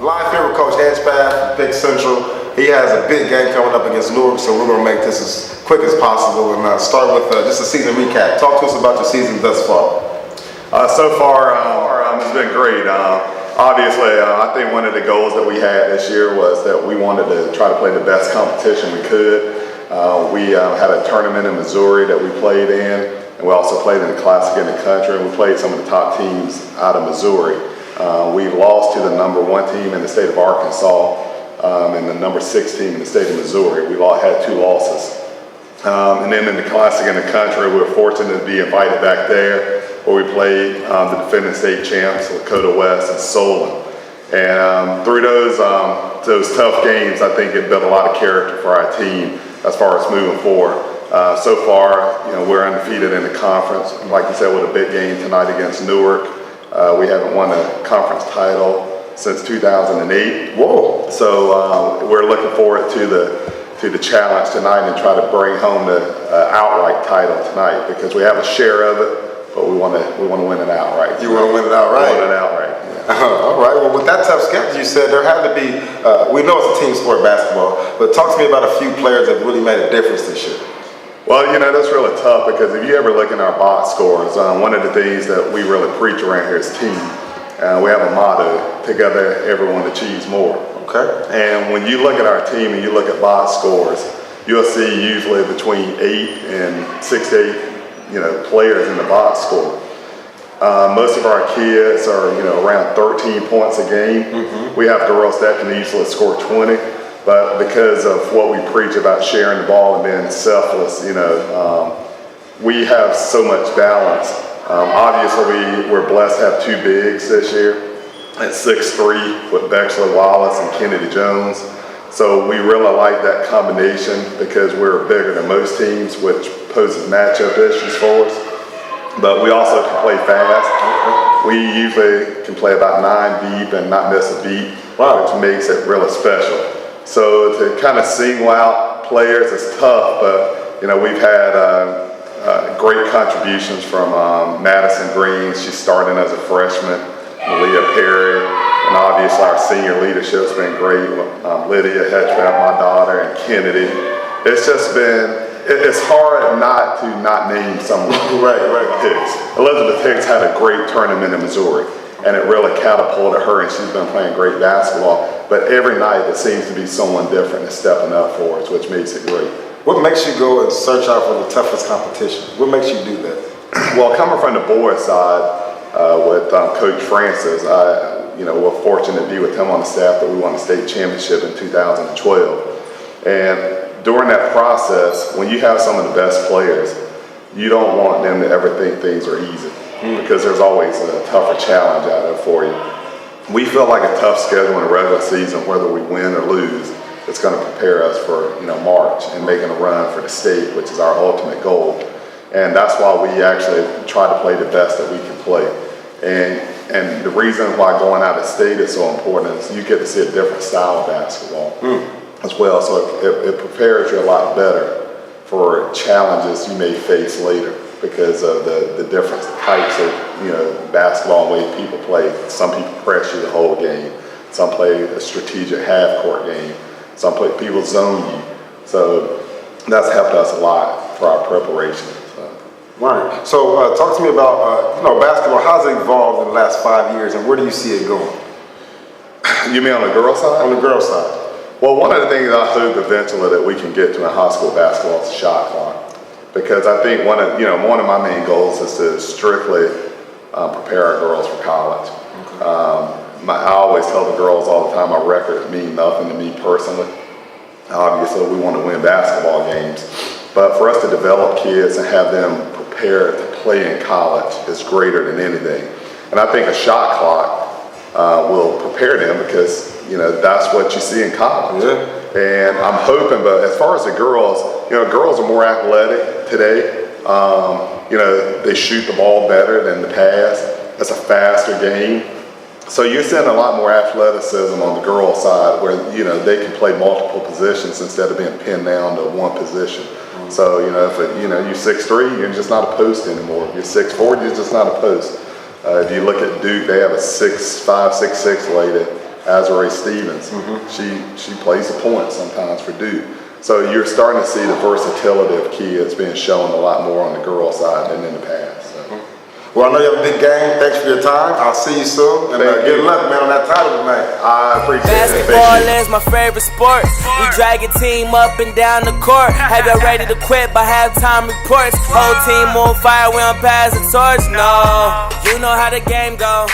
Live here with Coach Hedgepeth, Big Central. He has a big game coming up against Newark, so we're going to make this as quick as possible and start with just a season recap. Talk to us about your season thus far. So far, it's been great. Obviously, I think one of the goals that we had this year was that we wanted to try to play the best competition we could. We had a tournament in Missouri that we played in, and we also played in the Classic in the country, and we played some of the top teams out of Missouri. We lost to the #1 team in the state of Arkansas and the #6 team in the state of Missouri. We all had 2 losses. And then in the Classic in the country, we were fortunate to be invited back there where we played the defending state champs, Lakota West and Solon. And through those tough games, I think it built a lot of character for our team as far as moving forward. So far, we're undefeated in the conference. Like you said, with a big game tonight against Newark. We haven't won a conference title since 2008. Whoa! So we're looking forward to the challenge tonight and try to bring home the outright title tonight, because we have a share of it, but we want to win it outright. You want to win it outright? We want it outright. Yeah. All right. Well, with that tough schedule, you said there had to be. We know it's a team sport, basketball, but talk to me about a few players that really made a difference this year. Well, that's really tough, because if you ever look in our box scores, one of the things that we really preach around here is team. We have a motto: together, everyone achieves more. Okay. And when you look at our team and you look at box scores, you'll see usually between 8 and 6 to 8, players in the box score. Most of our kids are, around 13 points a game. Mm-hmm. We have girls that can easily score 20. But because of what we preach about sharing the ball and being selfless, we have so much balance. Obviously, we're blessed to have 2 bigs this year at 6'3" with Bexley Wallace and Kennedy Jones. So we really like that combination, because we're bigger than most teams, which poses matchup issues for us. But we also can play fast. We usually can play about 9 deep and not miss a beat, which makes it really special. So to kind of single out players is tough, but we've had great contributions from Madison Green. She's starting as a freshman. Malia Perry, and obviously our senior leadership's been great. Lydia Hedgepeth, my daughter, and Kennedy. It's just been, it's hard not to not name someone. Right. Hicks. Elizabeth Hicks had a great tournament in Missouri, and it really catapulted her, and she's been playing great basketball. But every night it seems to be someone different that's stepping up for us, which makes it great. What makes you go and search out for the toughest competition? What makes you do that? Well, coming from the boys' side, with Coach Francis, we're fortunate to be with him on the staff that we won the state championship in 2012. And during that process, when you have some of the best players, you don't want them to ever think things are easy, because there's always a tougher challenge out there for you. We feel like a tough schedule in the regular season, whether we win or lose, it's going to prepare us for March and making a run for the state, which is our ultimate goal. And that's why we actually try to play the best that we can play. And the reason why going out of state is so important is you get to see a different style of basketball as well. So it prepares you a lot better for challenges you may face later, because of the different types of basketball and way people play. Some people press you the whole game. Some play a strategic half-court game. Some people zone you. So that's helped us a lot for our preparation. Right. So talk to me about basketball. How's it evolved in the last 5 years, and where do you see it going? You mean on the girls' side? On the girls' side. Well, one of the things I hope eventually that we can get to in high school basketball is the shot clock, because I think one of my main goals is to strictly prepare our girls for college. Okay. I always tell the girls all the time my records mean nothing to me personally. Obviously, we want to win basketball games, but for us to develop kids and have them prepared to play in college is greater than anything. And I think a shot clock will prepare them, because that's what you see in college. Yeah. And I'm hoping, but as far as the girls, girls are more athletic today. They shoot the ball better than the past. It's a faster game. So you're seeing a lot more athleticism on the girls' side, where they can play multiple positions instead of being pinned down to one position. Mm-hmm. So if you're 6'3", you're just not a post anymore. If you're 6'4", you're just not a post. If you look at Duke, they have a 6'5", 6'6" lady, Azure Stevens. She plays the point sometimes for Duke. So you're starting to see the versatility of kids being shown a lot more on the girls' side than in the past. So. Well, I know you have a big game. Thanks for your time. I'll see you soon. And good luck, man, on that title tonight. I appreciate it. Basketball is my favorite sport. We drag a team up and down the court. Have you ready to quit by halftime reports? Whole team on fire, we don't pass the torch. No, you know how the game go.